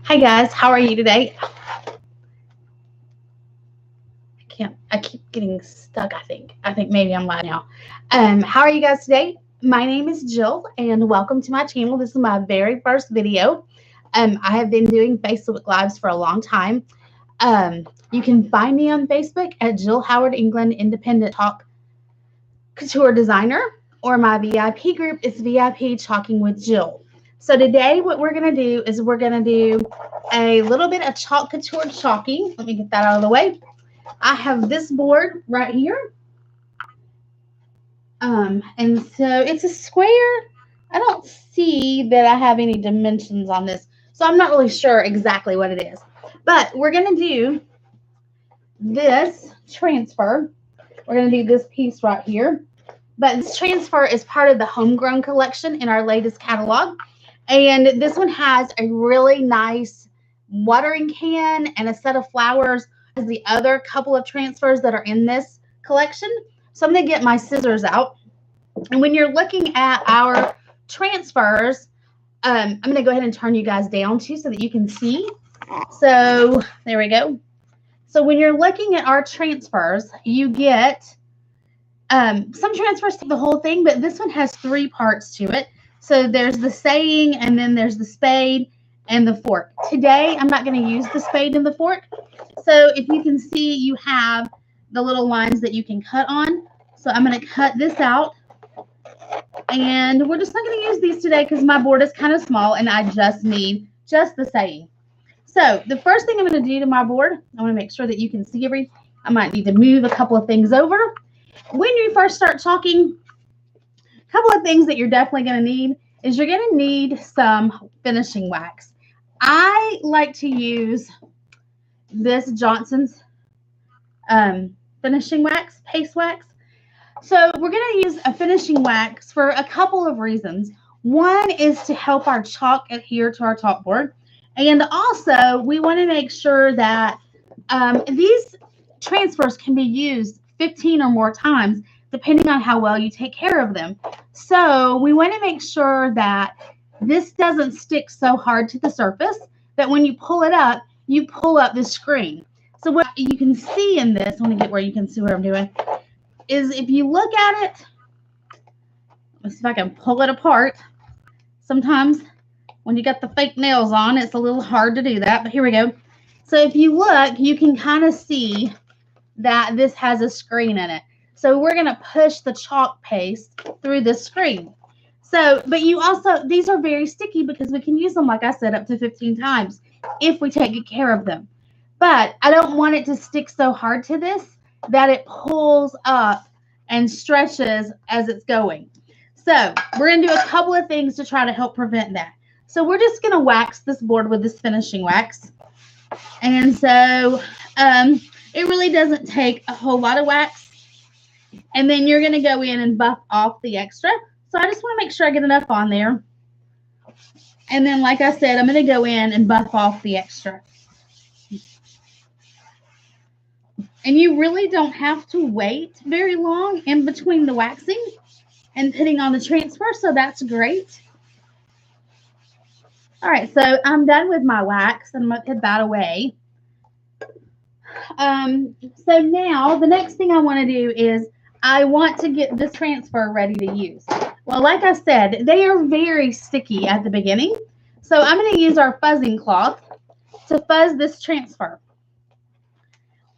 Hi guys, how are you today? I keep getting stuck, I think maybe I'm live now. How are you guys today? My name is Jill and welcome to my channel. This is my very first video. I have been doing Facebook Lives for a long time. You can find me on Facebook at Jill Howard England Independent Talk Couture Designer, or my VIP group is VIP Talking with Jill. So today what we're going to do is we're going to do a little bit of chalk couture chalking. Let me get that out of the way. I have this board right here. And so it's a square. I don't see that I have any dimensions on this, so I'm not really sure exactly what it is. But we're going to do this transfer. We're going to do this piece right here. But this transfer is part of the homegrown collection in our latest catalog. And this one has a really nice watering can and a set of flowers as the other couple of transfers that are in this collection. So I'm going to get my scissors out. And when you're looking at our transfers, I'm going to go ahead and turn you guys down too so that you can see. So there we go. So when you're looking at our transfers, you get some transfers take the whole thing, but this one has 3 parts to it. So there's the saying, and then there's the spade and the fork. Today, I'm not going to use the spade and the fork. So if you can see, you have the little lines that you can cut on. So I'm going to cut this out. And we're just not going to use these today because my board is kind of small and I just need just the saying. So the first thing I'm going to do to my board, I want to make sure that you can see everything. I might need to move a couple of things over. When you first start chalking, a couple of things that you're definitely going to need is you're going to need some finishing wax. I like to use this Johnson's finishing wax, paste wax. So we're going to use a finishing wax for a couple of reasons. One is to help our chalk adhere to our chalkboard. And also, we want to make sure that these transfers can be used 15 or more times, depending on how well you take care of them. So we want to make sure that this doesn't stick so hard to the surface that when you pull it up, you pull up the screen. So what you can see in this, let me get where you can see what I'm doing, is if you look at it, let's see if I can pull it apart. Sometimes when you got the fake nails on, it's a little hard to do that, but here we go. So if you look, you can kind of see that this has a screen in it. So we're going to push the chalk paste through this screen. So, but you also, these are very sticky because we can use them, like I said, up to 15 times if we take good care of them. But I don't want it to stick so hard to this that it pulls up and stretches as it's going. So we're going to do a couple of things to try to help prevent that. So we're just going to wax this board with this finishing wax. And so it really doesn't take a whole lot of wax. And then you're going to go in and buff off the extra. So I just want to make sure I get enough on there. And then, like I said, I'm going to go in and buff off the extra. And you really don't have to wait very long in between the waxing and putting on the transfer. So that's great. All right, so I'm done with my wax, and I'm going to put that away. So now the next thing I want to do is I want to get this transfer ready to use. Well, like I said, they are very sticky at the beginning. So I'm going to use our fuzzing cloth to fuzz this transfer.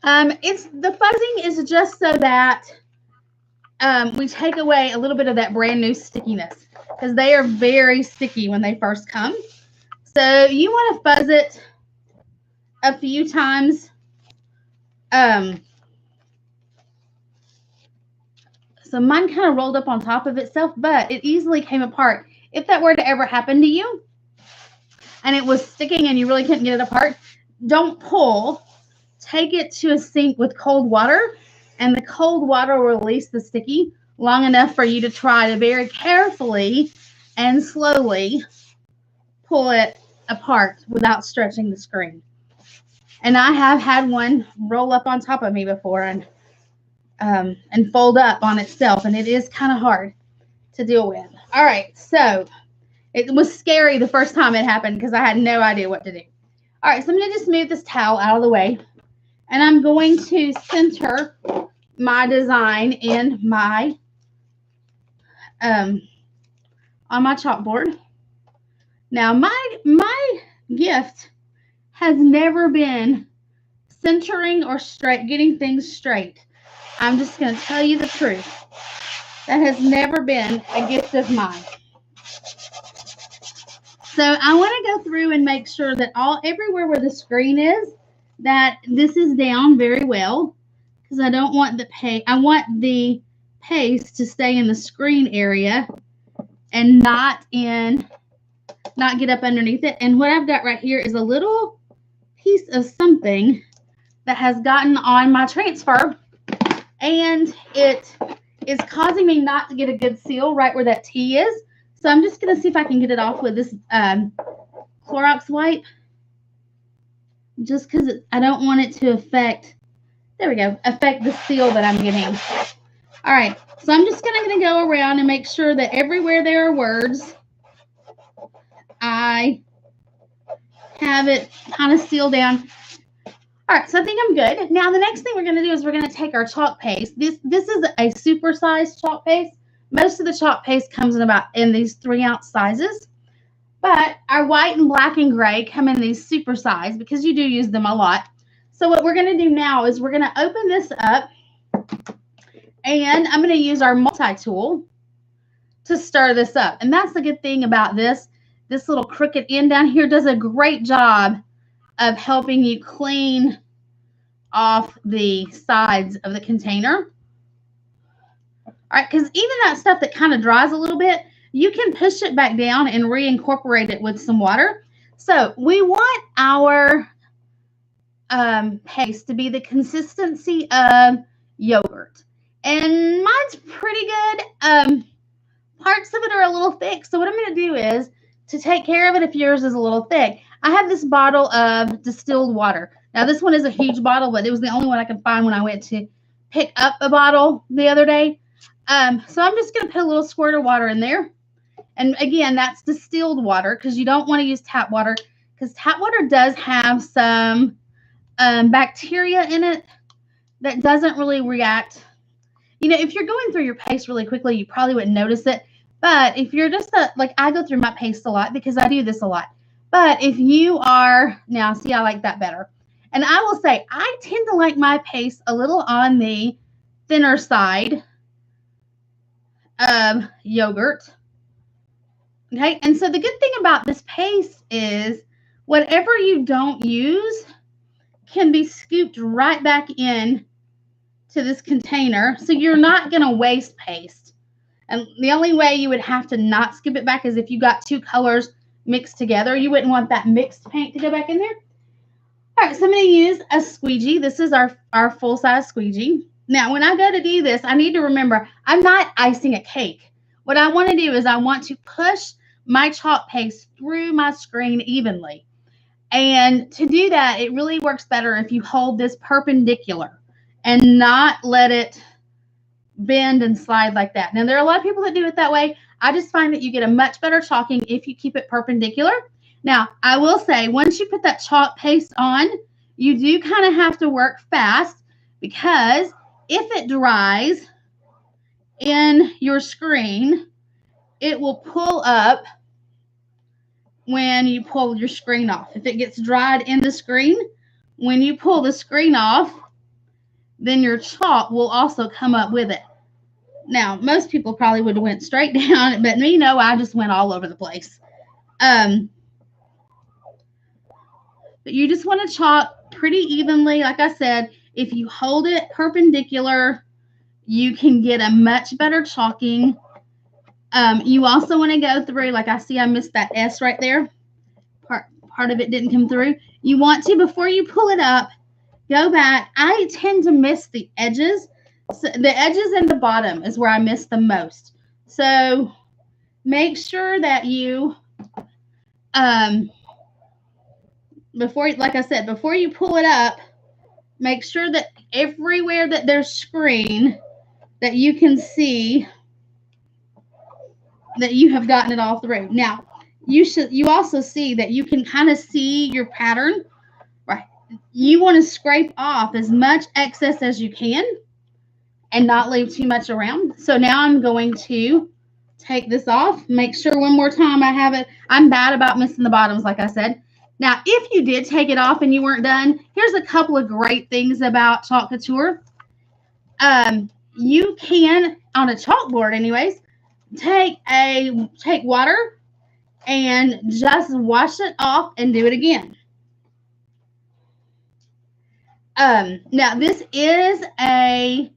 The fuzzing is just so that we take away a little bit of that brand new stickiness because they are very sticky when they first come. So you want to fuzz it a few times. So mine kind of rolled up on top of itself, but it easily came apart. If that were to ever happen to you and it was sticking and you really couldn't get it apart, don't pull. Take it to a sink with cold water, and the cold water will release the sticky long enough for you to try to very carefully and slowly pull it apart without stretching the screen. And I have had one roll up on top of me before and fold up on itself, and it is kind of hard to deal with. All right, so it was scary the first time it happened because I had no idea what to do. All right, so I'm going to just move this towel out of the way, and I'm going to center my design in my on my chalkboard. Now, my gift has never been centering or straight, getting things straight. I'm just going to tell you the truth. That has never been a gift of mine. So I want to go through and make sure that everywhere where the screen is, that this is down very well, because I don't want I want the paste to stay in the screen area and not get up underneath it. And what I've got right here is a little piece of something that has gotten on my transfer, and it is causing me not to get a good seal right where that T is. So I'm just going to see if I can get it off with this Clorox wipe, just because I don't want it to affect the seal that I'm getting. All right, so I'm just going to go around and make sure that everywhere there are words, I have it kind of sealed down. All right, so I think I'm good. Now, the next thing we're going to do is we're going to take our chalk paste. This is a super-sized chalk paste. Most of the chalk paste comes in these 3-ounce sizes. But our white and black and gray come in these super size because you do use them a lot. So what we're going to do now is we're going to open this up, and I'm going to use our multi-tool to stir this up. And that's the good thing about this. This little crooked end down here does a great job of helping you clean off the sides of the container. All right, because even that stuff that kind of dries a little bit, you can push it back down and reincorporate it with some water. So we want our paste to be the consistency of yogurt. And mine's pretty good. Parts of it are a little thick. So what I'm going to do is, to take care of it if yours is a little thick, I have this bottle of distilled water. Now, this one is a huge bottle, but it was the only one I could find when I went to pick up a bottle the other day. So I'm just going to put a little squirt of water in there. And again, that's distilled water because you don't want to use tap water, because tap water does have some bacteria in it that doesn't really react. You know, if you're going through your paste really quickly, you probably wouldn't notice it. But if you're just like I go through my paste a lot because I do this a lot. But if you are, now see, I like that better. And I will say, I tend to like my paste a little on the thinner side of yogurt. Okay, and so the good thing about this paste is whatever you don't use can be scooped right back in to this container, so you're not going to waste paste. And the only way you would have to not scoop it back is if you got two colors mixed together. You wouldn't want that mixed paint to go back in there. All right, so I'm going to use a squeegee. This is our full-size squeegee. Now, when I go to do this, I need to remember I'm not icing a cake. What I want to do is I want to push my chalk paste through my screen evenly. And to do that, it really works better if you hold this perpendicular and not let it bend and slide like that. Now, there are a lot of people that do it that way. I just find that you get a much better chalking if you keep it perpendicular. Now, I will say, once you put that chalk paste on, you do kind of have to work fast, because if it dries in your screen, it will pull up when you pull your screen off. If it gets dried in the screen, when you pull the screen off, then your chalk will also come up with it. Now, most people probably would have went straight down, but me, no, I just went all over the place. But you just want to chalk pretty evenly. Like I said, if you hold it perpendicular, you can get a much better chalking. You also want to go through, like I see I missed that S right there. Part of it didn't come through. You want to, before you pull it up, go back. I tend to miss the edges. So the edges and the bottom is where I miss the most. So make sure that you, like I said, before you pull it up, make sure that everywhere that there's screen, that you can see that you have gotten it all through. Now, you also see that you can kind of see your pattern you want to scrape off as much excess as you can and not leave too much around. So now I'm going to take this off. Make sure one more time I have it. I'm bad about missing the bottoms, like I said. Now, if you did take it off and you weren't done, here's a couple of great things about Chalk Couture. You can, on a chalkboard anyways, take water and just wash it off and do it again. Now this is a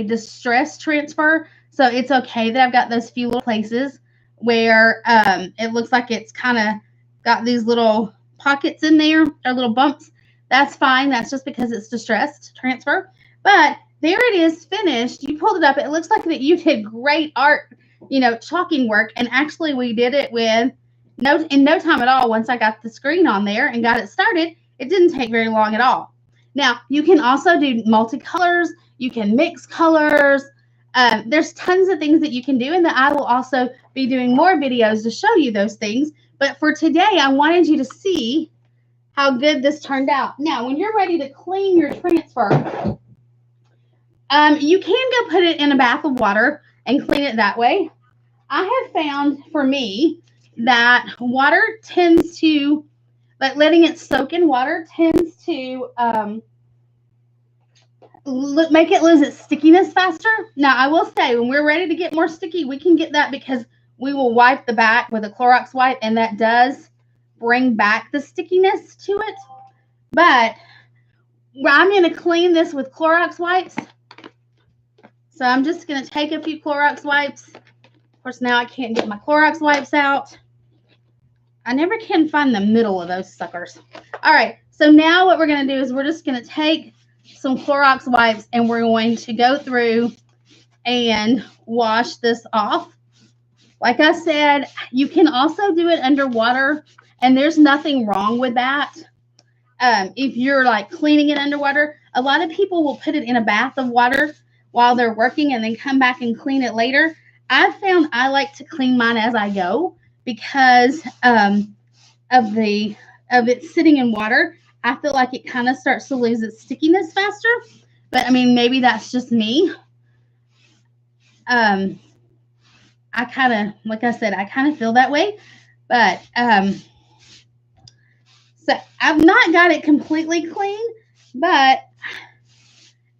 distress transfer, so it's okay that I've got those few little places where it looks like it's kind of got these little pockets in there or little bumps. That's fine. That's just because it's distressed transfer. But there it is, finished. You pulled it up. It looks like that you did great art, chalking work. And actually, we did it in no time at all. Once I got the screen on there and got it started, it didn't take very long at all. Now, you can also do multicolors. You can mix colors. There's tons of things that you can do, and that I will also be doing more videos to show you those things. But for today, I wanted you to see how good this turned out. Now, when you're ready to clean your transfer, you can go put it in a bath of water and clean it that way. I have found, for me, that water tends to, like letting it soak in water tends to make it lose its stickiness faster. Now, I will say, when we're ready to get more sticky, we can get that because we will wipe the back with a Clorox wipe, and that does bring back the stickiness to it. But I'm going to clean this with Clorox wipes. So I'm just going to take a few Clorox wipes. Of course, now I can't get my Clorox wipes out. I never can find the middle of those suckers. All right, so now what we're going to do is we're just going to take some Clorox wipes and we're going to go through and wash this off. Like I said, you can also do it underwater, and there's nothing wrong with that. If you're like cleaning it underwater, a lot of people will put it in a bath of water while they're working and then come back and clean it later. I've found I like to clean mine as I go because of it sitting in water. I feel like it kind of starts to lose its stickiness faster. But I mean, maybe that's just me. I kind of, like I said, I kind of feel that way. But so I've not got it completely clean, but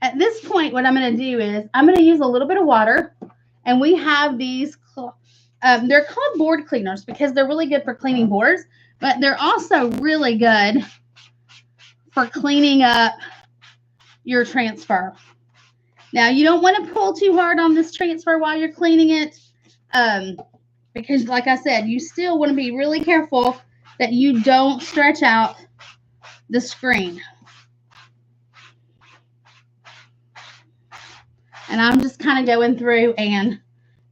at this point, what I'm going to do is I'm going to use a little bit of water, and we have these, they're called board cleaners because they're really good for cleaning boards, but they're also really good for cleaning up your transfer. Now, you don't want to pull too hard on this transfer while you're cleaning it because, like I said, you still want to be really careful that you don't stretch out the screen. And I'm just kind of going through and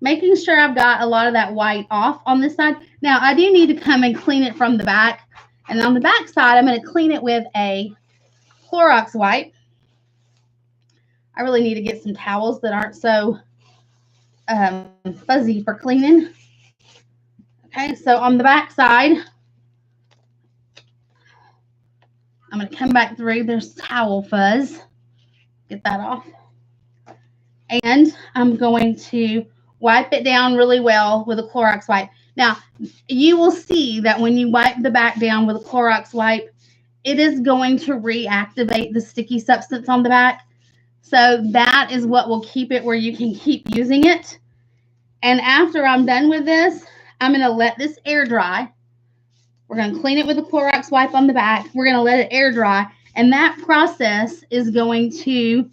making sure I've got a lot of that white off on this side. Now, I do need to come and clean it from the back. And on the back side, I'm going to clean it with a Clorox wipe. I really need to get some towels that aren't so fuzzy for cleaning. Okay, so on the back side, I'm going to come back through. There's towel fuzz. Get that off. And I'm going to wipe it down really well with a Clorox wipe. Now, you will see that when you wipe the back down with a Clorox wipe, it is going to reactivate the sticky substance on the back. So that is what will keep it where you can keep using it. And after I'm done with this, I'm going to let this air dry. We're going to clean it with a Clorox wipe on the back. We're going to let it air dry. And that process is going to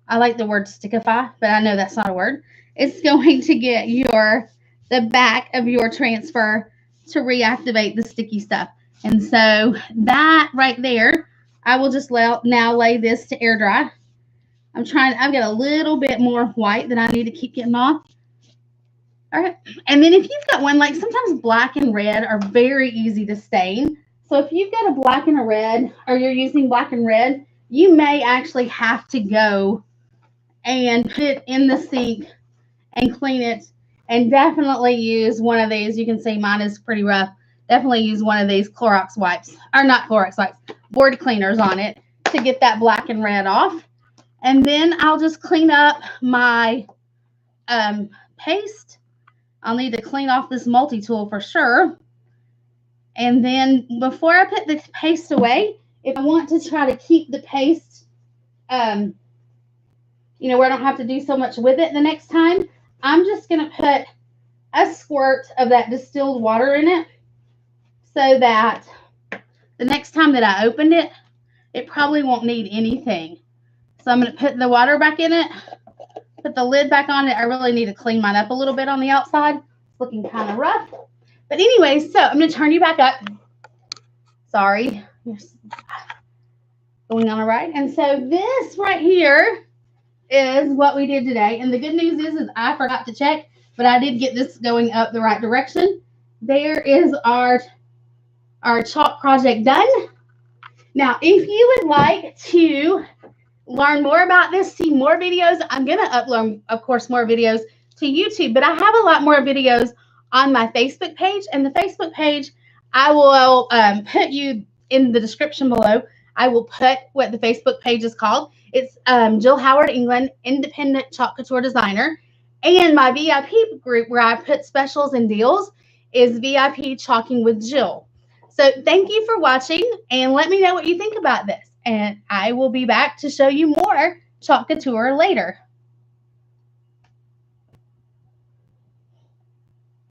I like the word stickify, but I know that's not a word. It's going to get the back of your transfer to reactivate the sticky stuff. And so that right there, I will just now lay this to air dry. I've got a little bit more white that I need to keep getting off. All right. And then if you've got one, like sometimes black and red are very easy to stain. So if you've got a black and a red, or you're using black and red, you may actually have to go and put it in the sink and clean it And definitely use one of these. You can see mine is pretty rough. Definitely use one of these Clorox wipes, or not Clorox wipes, board cleaners on it to get that black and red off. And then I'll just clean up my paste. I'll need to clean off this multi-tool for sure. And then before I put the paste away, if I want to try to keep the paste, you know, where I don't have to do so much with it the next time, I'm just going to put a squirt of that distilled water in it so that the next time that I opened it, it probably won't need anything. So I'm going to put the water back in it, put the lid back on it. I really need to clean mine up a little bit on the outside. It's looking kind of rough. But anyway, so I'm going to turn you back up. Sorry. Going on all right. And so this right here is what we did today. And the good news is I forgot to check, but I did get this going up the right direction. There is our chalk project done. Now, if you would like to learn more about this, see more videos, I'm going to upload, of course, more videos to YouTube, but I have a lot more videos on my Facebook page. And the Facebook page, I will put you in the description below. I will put what the Facebook page is called. It's Jill Howard England, Independent Chalk Couture Designer. And my VIP group where I put specials and deals is VIP Chalking with Jill. So thank you for watching, and let me know what you think about this. And I will be back to show you more chalk couture later.